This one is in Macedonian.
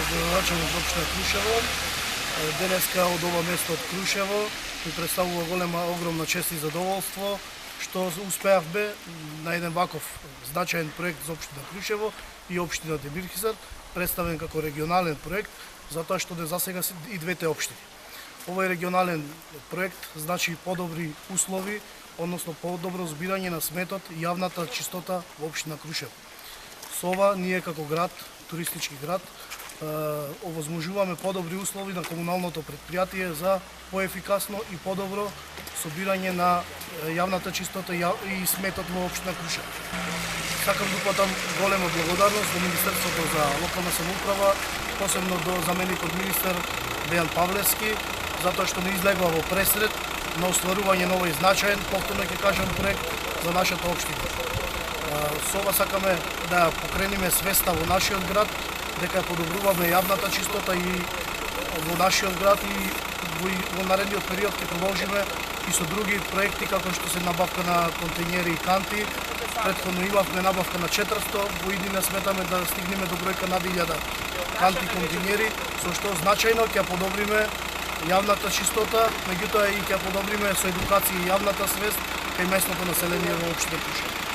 градоначалник општина Крушево. Денеска од ова место од Крушево ми представува огромна чест и задоволство што успеавме на еден ваков значаен проект за општина Крушево и општина Демирхизар, представен како регионален проект, затоа што засега се и двете општини. Овој регионален проект значи подобри услови, односно подобро збирање на сметот и јавната чистота во општина Крушево. Со ова ние како град, туристички град, овозможуваме подобри услови на комуналното предпријатие за поефикасно и подобро собирање на јавната чистота и сметот во општина Крушево. Сакам да упатам голема благодарност до Министерството за локална самоуправа, посебно до заменикот министер Дејан Павлевски, затоа што не излегува во пресред на остварување на овој значаен, повторно ќе кажам, проект за нашата општина. Со ова сакаме да покрениме свеста во нашиот град, дека подобруваме јавната чистота и во нашиот град и во наредниот период ќе продолжиме и со други проекти како што се набавка на контејнери и канти. Претходно имавме набавка на 400, во иднина сметаме да стигнеме до бројка над 1000 канти контејнери, со што значајно ќе подобриме јавната чистота, меѓутоа и ќе подобриме со едукација и јавната свест кај местното население во општина Крушево.